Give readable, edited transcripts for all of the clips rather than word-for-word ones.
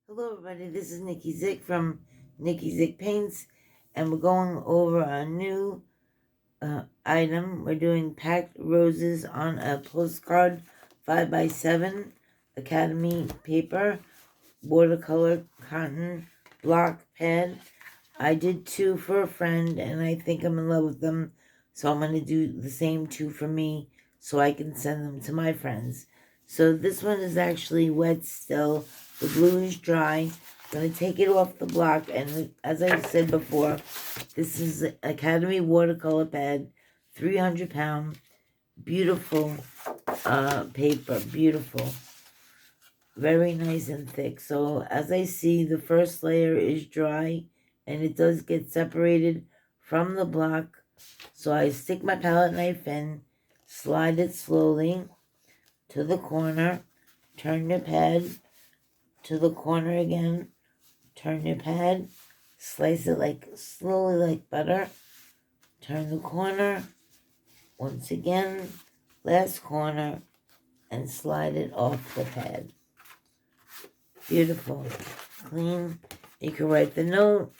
Hello everybody, this is Nikki Zick from Nikki Zick Paints, and we're going over a new item. We're doing packed roses on a postcard 5x7 Academy paper, watercolor cotton block pad. I did two for a friend and I think I'm in love with them, so I'm going to do the same two for me so I can send them to my friends. So this one is actually wet still. The blue is dry. I'm going to take it off the block, and as I said before, this is Academy watercolor pad, 300-pound, beautiful paper, beautiful, very nice and thick. So as I see, the first layer is dry and it does get separated from the block. So I stick my palette knife in, slide it slowly to the corner, turn your pad to the corner again, turn your pad, slice it like slowly like butter, turn the corner, once again, last corner, and slide it off the pad. Beautiful, clean. You can write the note,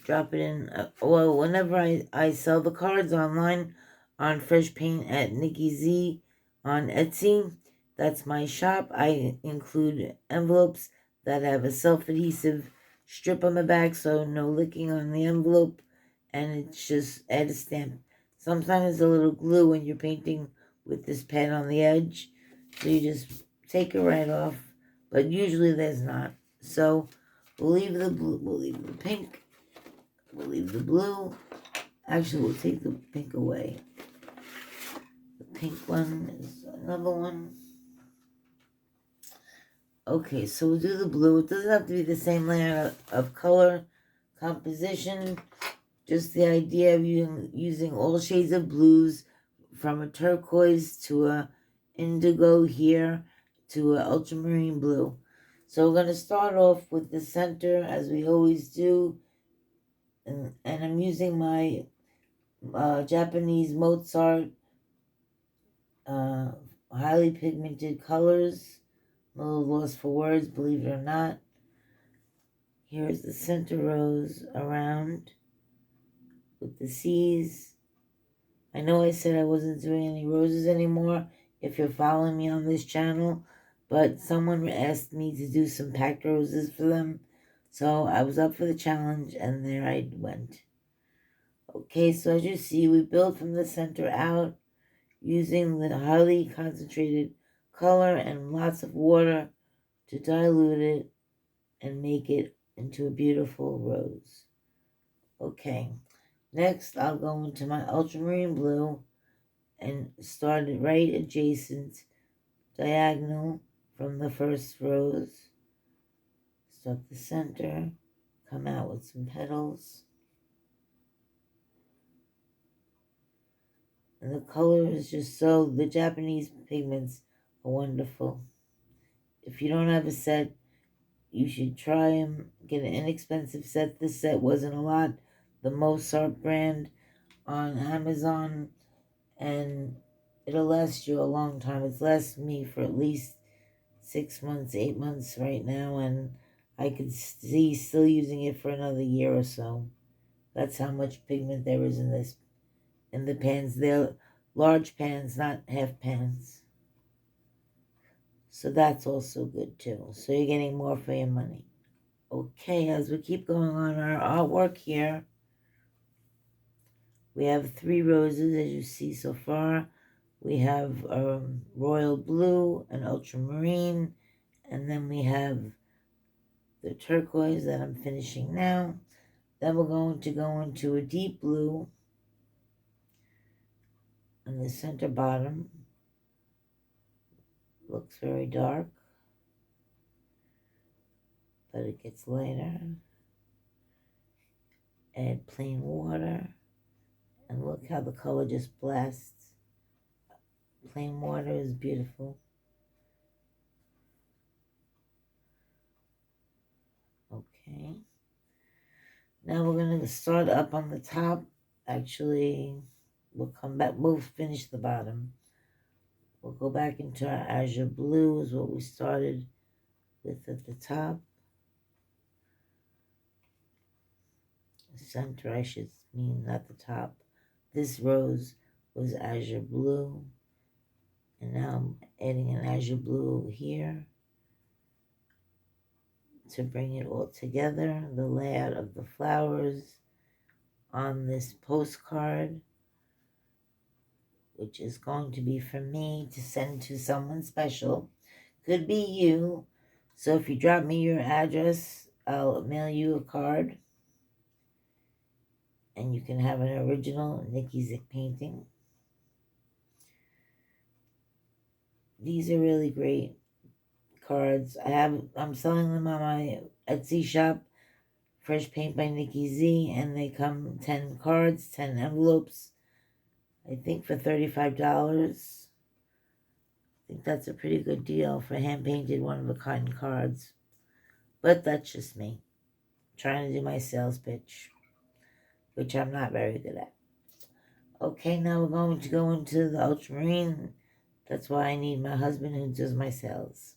drop it in. Well, whenever I sell the cards online on Fresh Paint at Nikki Z on Etsy, that's my shop. I include envelopes that have a self-adhesive strip on the back, so no licking on the envelope, and it's just add a stamp. Sometimes a little glue when you're painting with this pen on the edge, so you just take it right off, but usually there's not. So we'll leave the blue, we'll leave the pink, we'll leave the blue. Actually, we'll take the pink away. The pink one is another one. Okay, so we'll do the blue. It doesn't have to be the same layer of color composition. Just the idea of using all shades of blues, from a turquoise to a indigo here to a ultramarine blue. So we're going to start off with the center as we always do. And I'm using my Japanese Mozart highly pigmented colors. I'm a little lost for words, believe it or not. Here's the center rose around with the C's. I know I said I wasn't doing any roses anymore if you're following me on this channel, but someone asked me to do some packed roses for them, so I was up for the challenge, and there I went. Okay, so as you see, we build from the center out using the highly concentrated color and lots of water to dilute it and make it into a beautiful rose. Okay, next I'll go into my ultramarine blue and start it right adjacent, diagonal from the first rose. Start the center, come out with some petals. And the color is just so, the Japanese pigments are wonderful. If you don't have a set, you should try them. Get an inexpensive set. This set wasn't a lot. The Mozart brand on Amazon, and it'll last you a long time. It's lasted me for at least 6 months, 8 months right now, and I could see still using it for another year or so. That's how much pigment there is in the pans. They're large pans, not half pans. So that's also good too. So you're getting more for your money. Okay, as we keep going on our artwork here, we have 3 roses as you see so far. We have royal blue and ultramarine, and then we have the turquoise that I'm finishing now. Then we're going to go into a deep blue on the center bottom. Looks very dark, but it gets lighter. Add plain water, and look how the color just blasts. Plain water is beautiful. Okay. Now we're going to start up on the top. Actually, we'll come back. We'll finish the bottom. We'll go back into our azure blue is what we started with at the top. The center, I should mean, not the top. This rose was azure blue, and now I'm adding an azure blue over here to bring it all together. The layout of the flowers on this postcard, which is going to be for me to send to someone special. Could be you. So if you drop me your address, I'll mail you a card. And you can have an original Nikki Zick painting. These are really great cards. I'm selling them on my Etsy shop, Fresh Paint by Nikki Z, and they come 10 cards, 10 envelopes, I think for $35. I think that's a pretty good deal for hand-painted one-of-a-kind cards. But that's just me, trying to do my sales pitch, which I'm not very good at. Okay, now we're going to go into the ultramarine. That's why I need my husband who does my sales.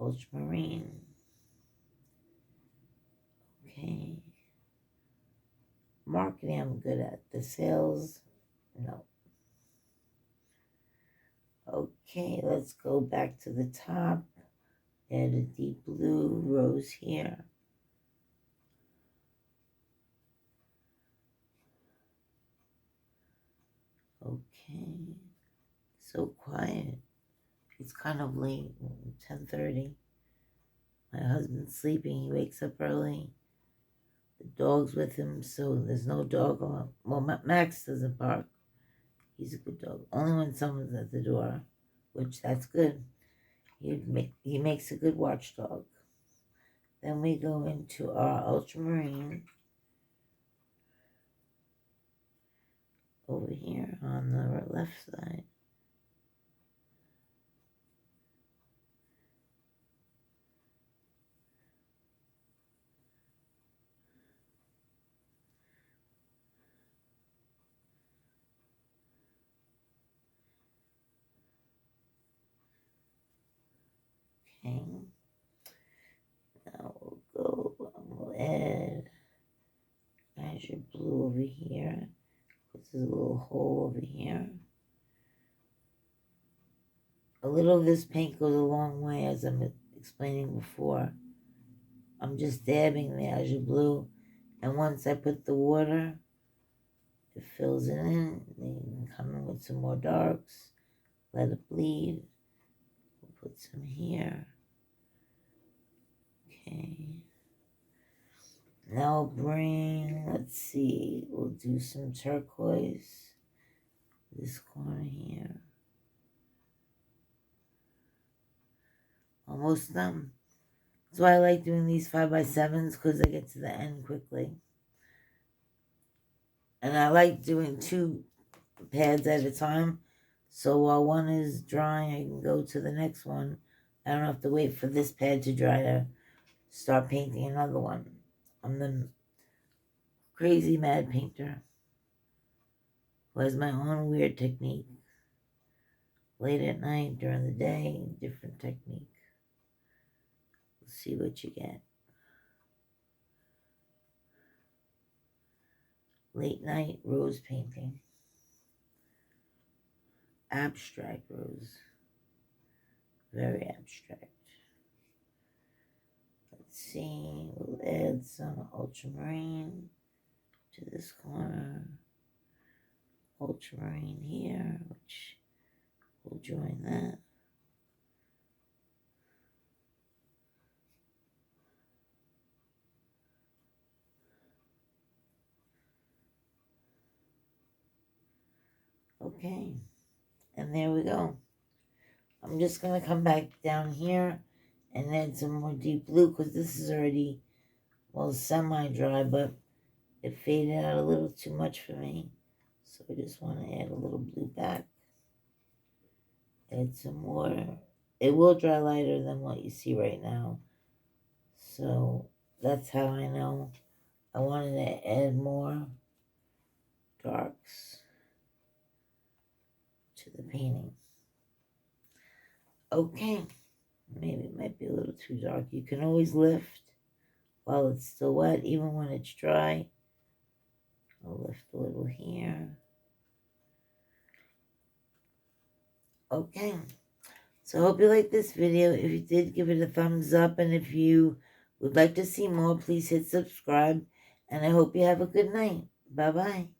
Ultramarine. Okay. Marketing, I'm good at. The sales, no. Okay, let's go back to the top. Add a deep blue rose here. Okay. So quiet. It's kind of late, 10:30. My husband's sleeping. He wakes up early. The dog's with him, so there's no dog on. Well, Max doesn't bark. He's a good dog. Only when someone's at the door, which that's good. He makes a good watchdog. Then we go into our ultramarine over here on the left side. Okay. Now we'll add azure blue over here. Put this little hole over here. A little of this paint goes a long way, as I'm explaining before. I'm just dabbing the azure blue, and once I put the water, it fills it in. Then you can come in with some more darks, let it bleed. We'll put some here. Okay. Now let's see, we'll do some turquoise. This corner here. Almost done. That's why I like doing these 5x7s, because I get to the end quickly. And I like doing 2 pads at a time. So while one is drying, I can go to the next one. I don't have to wait for this pad to dry to start painting another one. I'm the crazy mad painter who has my own weird technique. Late at night, during the day, different technique. We'll see what you get. Late night rose painting. Abstract rose. Very abstract. Let's see. We'll add some ultramarine to this corner. Ultramarine here, which will join that. Okay, and there we go. I'm just going to come back down here and add some more deep blue, because this is already, well, semi-dry, but it faded out a little too much for me. So I just want to add a little blue back. Add some water. It will dry lighter than what you see right now. So that's how I know I wanted to add more darks to the painting. Okay, maybe it might be a little too dark. You can always lift while it's still wet, even when it's dry. I'll lift a little here. Okay. So I hope you liked this video. If you did, give it a thumbs up. And if you would like to see more, please hit subscribe. And I hope you have a good night. Bye-bye.